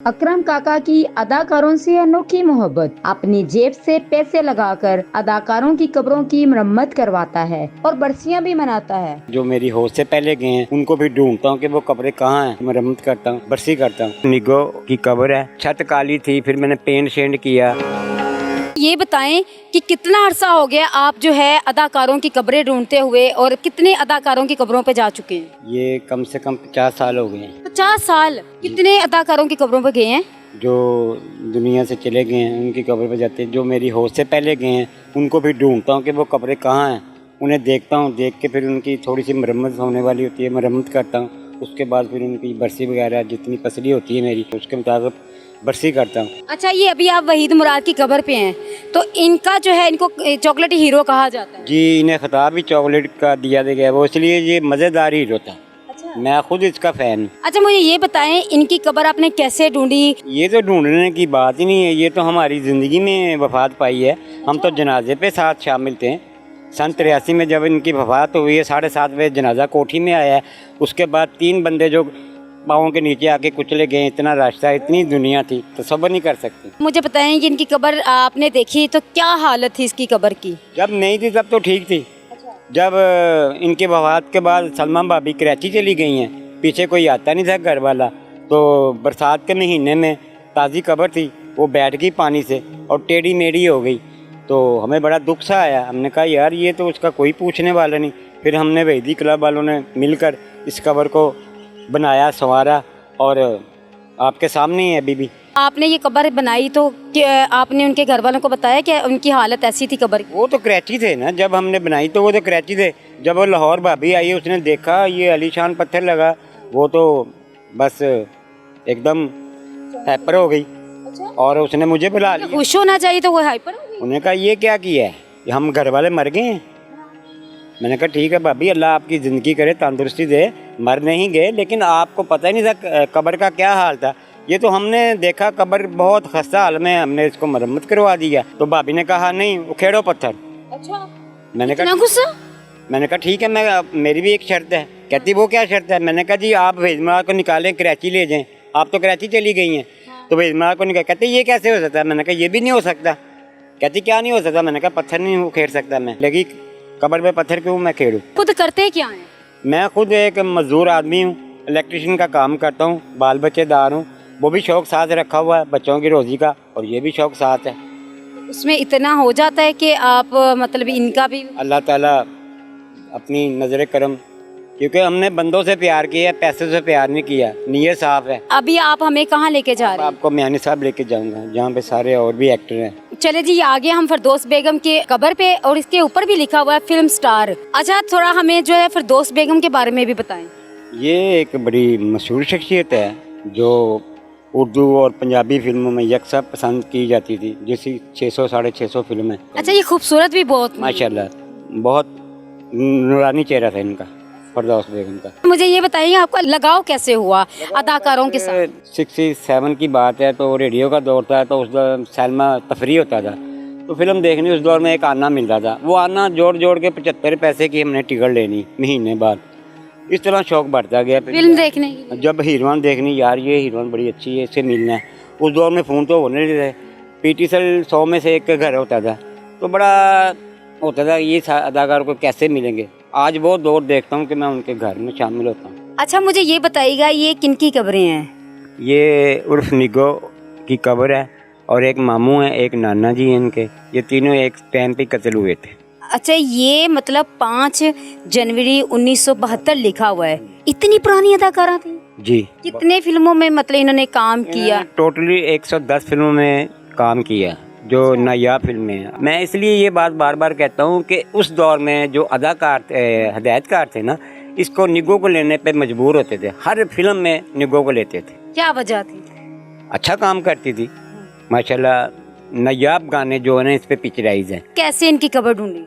अकरम काका की अदाकारों से अनोखी मोहब्बत। अपनी जेब से पैसे लगाकर अदाकारों की कब्रों की मरम्मत करवाता है और बरसियां भी मनाता है। जो मेरी होश से पहले गए हैं उनको भी ढूंढता हूँ कि वो कब्रें कहाँ हैं, मरम्मत करता हूँ, बरसी करता हूँ। निगो की कब्र है, छत काली थी, फिर मैंने पेंट शेंट किया। ये बताएं कि कितना अरसा हो गया आप जो है अदाकारों की कब्रें ढूंढते हुए और कितने अदाकारों की कब्रों पे जा चुके हैं? ये कम से कम 50 साल हो गए हैं। 50 साल। कितने अदाकारों की कब्रों पे गए हैं? जो दुनिया से चले गए हैं उनकी कब्र पे जाते हैं। जो मेरी होश से पहले गए हैं उनको भी ढूंढता हूँ कि वो कब्रें कहाँ हैं, उन्हें देखता हूँ, देख के फिर उनकी थोड़ी सी मरम्मत होने वाली होती है, मरम्मत करता हूँ। उसके बाद फिर उनकी बरसी वगैरह जितनी पसली होती है मेरी, उसके मुताबिक बरसी करता हूँ। अच्छा, ये अभी आप वहीद मुराद की कब्र पे हैं, तो इनका जो है इनको चॉकलेट हीरो कहा जाता है। जी, इन्हें खिताब भी चॉकलेट का दिया गया, वो इसलिए ये मज़ेदार हीरो था। अच्छा। मैं खुद इसका फैन हूँ। अच्छा, मुझे ये बताएं इनकी कब्र आपने कैसे ढूंढी? ये तो ढूंढने की बात ही नहीं है, ये तो हमारी ज़िंदगी में वफात पाई है। हम तो जनाजे पे साथ शामिल थे। सन 83 में जब इनकी वफात हुई है, 7:30 बजे जनाजा कोठी में आया है। उसके बाद 3 बंदे जो पाँव के नीचे आके कुचले गए, इतना रास्ता, इतनी दुनिया थी, तो सब्र नहीं कर सकती। मुझे बताएं कि इनकी कब्र आपने देखी तो क्या हालत थी इसकी कब्र की? जब नहीं थी तब तो ठीक थी। जब इनके वफात के बाद सलमा भाभी कराची चली गई हैं, पीछे कोई आता नहीं था घर वाला, तो बरसात के महीने में ताज़ी कब्र थी, वो बैठ गई पानी से और टेढ़ी मेढ़ी हो गई। तो हमें बड़ा दुख सा आया। हमने कहा यार ये तो उसका कोई पूछने वाला नहीं। फिर हमने वहीदी क्लब वालों ने मिलकर इस कब्र को बनाया, संवारा, और आपके सामने ही है अभी भी। आपने ये कब्र बनाई तो आपने उनके घर वालों को बताया कि उनकी हालत ऐसी थी कब्र की? वो तो कराची थे ना, जब हमने बनाई तो वो तो कराची थे। जब वो लाहौर भाभी आई, उसने देखा ये आलीशान पत्थर लगा, वो तो बस एकदम हाइपर हो गई। और उसने मुझे बुला लिया। खुश होना चाहिए तो वो हाइपर हो गई। उन्होंने कहा ये क्या किया है, हम घर वाले मर गए हैं। मैंने कहा ठीक है भाभी, अल्लाह आपकी ज़िंदगी करे, तंदुरुस्ती दे। मर नहीं गए, लेकिन आपको पता ही नहीं था कब्र का क्या हाल था। ये तो हमने देखा कब्र बहुत खस्ता हाल में, हमने इसको मरम्मत करवा दिया। तो भाभी ने कहा नहीं, उखेड़ो पत्थर। अच्छा, मैंने इतना कहा गुस्सा? मैंने कहा ठीक है, मेरी भी एक शर्त है। कहती वो क्या शर्त है? मैंने कहा जी आप वेजमार को निकालें, कराची ले जाएं। आप तो कराची चली गई हैं, तो वेजमार को निकाल। कहते ये कैसे हो सकता है? मैंने कहा ये भी नहीं हो सकता। कहती क्या नहीं हो सकता? मैंने कहा पत्थर नहीं उखेड़ सकता मैं। लगी कब्र पे पत्थर क्यों मैं खेड़ूँ? खुद करते क्या हैं? मैं खुद एक मजदूर आदमी हूँ, इलेक्ट्रिशियन का काम करता हूँ, बाल बच्चेदार हूँ। वो भी शौक साथ रखा हुआ है बच्चों की रोज़ी का, और ये भी शौक साथ है। उसमें इतना हो जाता है कि आप मतलब इनका भी? अल्लाह ताला अपनी नज़र करम, क्योंकि हमने बंदों से प्यार किया, पैसे से प्यार नहीं किया, नीयत साफ है। अभी आप हमें कहाँ लेके जा रहे हैं? आपको मियानी साहब लेके जाऊंगा, जहाँ पे सारे और भी एक्टर हैं। चले जी, आगे हम फिरदौस बेगम के कब्र पे, और इसके ऊपर भी लिखा हुआ है फिल्म स्टार। अच्छा, थोड़ा हमें जो है फिरदौस बेगम के बारे में भी बताएं। ये एक बड़ी मशहूर शख्सियत है जो उर्दू और पंजाबी फिल्मों में यकसा पसंद की जाती थी, जैसी 600 650 फिल्में। अच्छा, ये खूबसूरत भी बहुत, माशाल्लाह, बहुत नूरानी चेहरा था इनका, फिरदौस बेगम का। मुझे ये बताइए आपका लगाव कैसे हुआ अदाकारों के साथ? 67 की बात है, तो रेडियो का दौर था, तो उस दौर सैलमा तफरी होता था, तो फिल्म देखनी उस दौर में एक आना मिलता था। वो आना जोड़ जोड़ के 75 पैसे की हमने टिकट लेनी महीने बाद। इस तरह शौक बढ़ता गया। फिल्म देखने की? जब हीरोइन देखनी, यार ये हीरोइन बड़ी अच्छी है, इससे मिलना है। उस दौर में फ़ोन तो होने नहीं थे, PTCL 100 में से एक के घर होता था, तो बड़ा होता था ये अदाकार को कैसे मिलेंगे। आज वो दौर देखता हूँ कि मैं उनके घर में शामिल होता हूँ। अच्छा, मुझे ये बताइएगा ये किनकी कब्रें हैं? ये उर्फ निगो की कब्र है, और एक मामू है, एक नाना जी हैं इनके। ये तीनों एक टाइम पे कत्ल हुए थे। अच्छा, ये मतलब 5 जनवरी 1972 लिखा हुआ है। इतनी पुरानी अदाकारा थी जी। कितने फिल्मों में मतलब इन्होंने काम किया? टोटली 110 फिल्मों में काम किया, जो नायाब फिल्में हैं। मैं इसलिए ये बात बार बार कहता हूँ कि उस दौर में जो अदाकार हदायतकार थे ना, इसको निगो को लेने पे मजबूर होते थे। हर फिल्म में निगो को लेते थे। क्या वजह थी? अच्छा काम करती थी माशाल्लाह। नायाब गाने जो है ना इस पे पिक्चराइज हैं। कैसे इनकी कब्र ढूंढी?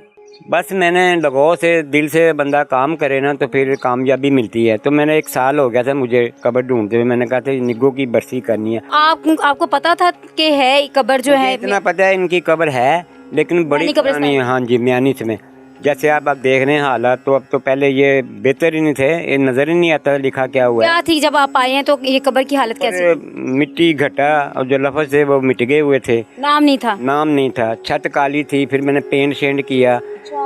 बस मैंने लगाव से, दिल से बंदा काम करे ना तो फिर कामयाबी मिलती है। तो मैंने 1 साल हो गया था मुझे कब्र ढूंढते हुए। मैंने कहा था निगो की बरसी करनी है। आपको पता था कि है कब्र जो है? इतना पता है इनकी कब्र है, लेकिन बड़ी पुरानी है। हाँ जी, मियानी में, जैसे आप देख रहे हैं हालात, तो अब तो पहले ये बेहतर ही नहीं थे, ये नज़र ही नहीं आता लिखा क्या हुआ है। क्या थी जब आप आए हैं तो ये कब्र की हालत कैसी और थी? मिट्टी घटा और जो लफ्ज़ थे वो मिट गए हुए थे, नाम नहीं था। नाम नहीं था, छत काली थी। फिर मैंने पेंट शेंट किया।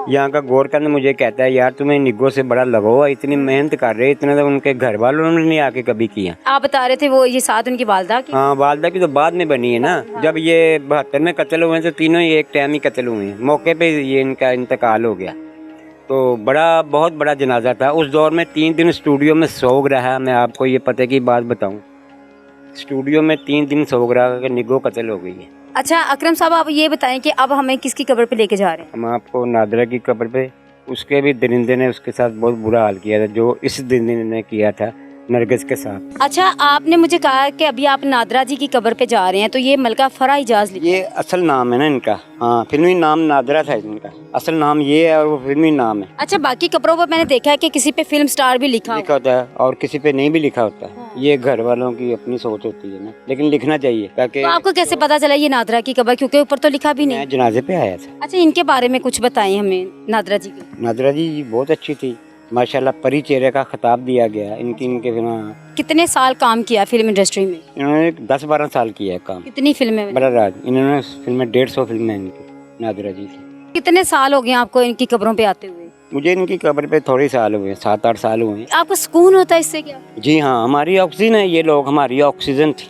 यहाँ का गौर करने मुझे कहता है यार तुम्हें निगों से बड़ा लगाओ, इतनी मेहनत कर रहे, इतना तो उनके घर वालों ने नहीं आके कभी किया। आप बता रहे थे वो ये साथ उनकी वालदा की। हाँ, वालदा की तो बाद में बनी है ना। जब ये 72 में कत्ल हुए तो तीनों ही एक टाइम ही कत्ल हुए हैं, मौके पे ये इनका इंतकाल हो गया। तो बहुत बड़ा जनाजा था उस दौर में। 3 दिन स्टूडियो में सोग रहा। मैं आपको ये पते की बात बताऊं, स्टूडियो में 3 दिन सोग रहा कि निगो कत्ल हो गई है। अच्छा अकरम साहब, आप ये बताएं कि अब हमें किसकी कब्र पे लेके जा रहे हैं? हम आपको नादरा की कब्र पे, उसके भी दरिंदे ने उसके साथ बहुत बुरा हाल किया था, जो इस दरिंदे ने किया था नरगिस के साथ। अच्छा, आपने मुझे कहा कि अभी आप नादरा जी की कब्र पे जा रहे हैं, तो ये मलका फरा इजाज लिखा ये असल नाम है ना इनका। हाँ, फिल्मी नाम नादरा था इनका, असल नाम ये है और वो फिल्मी नाम है। अच्छा, बाकी कब्रों पर मैंने देखा है कि किसी पे फिल्म स्टार भी लिखा लिखा होता है और किसी पे नहीं भी लिखा होता है। ये घर वालों की अपनी सोच होती है ना, लेकिन लिखना चाहिए ताकि। तो आपको कैसे पता चला ये नादरा की कब्र, क्योंकि ऊपर तो लिखा भी नहीं? मैं जनाजे पे आया था। अच्छा, इनके बारे में कुछ बताएं हमें, नादरा जी की। नादरा जी बहुत अच्छी थी माशाल्लाह, परी चेहरे का खिताब दिया गया इनके फिल्म। कितने साल काम किया फिल्म इंडस्ट्री में? इन्होंने 10-12 साल किया है काम। कितनी फिल्में? बड़ा राज। इन्होंने फिल्में 150 फिल्में इनकी नादरा जी की। कितने साल हो गए आपको इनकी कब्रों पे आते हुए? मुझे इनकी कब्र पे थोड़े साल हुए, 7-8 साल हुए। आपको सुकून होता है इससे क्या? जी हाँ, हमारी ऑक्सीजन है ये लोग, हमारी ऑक्सीजन थी।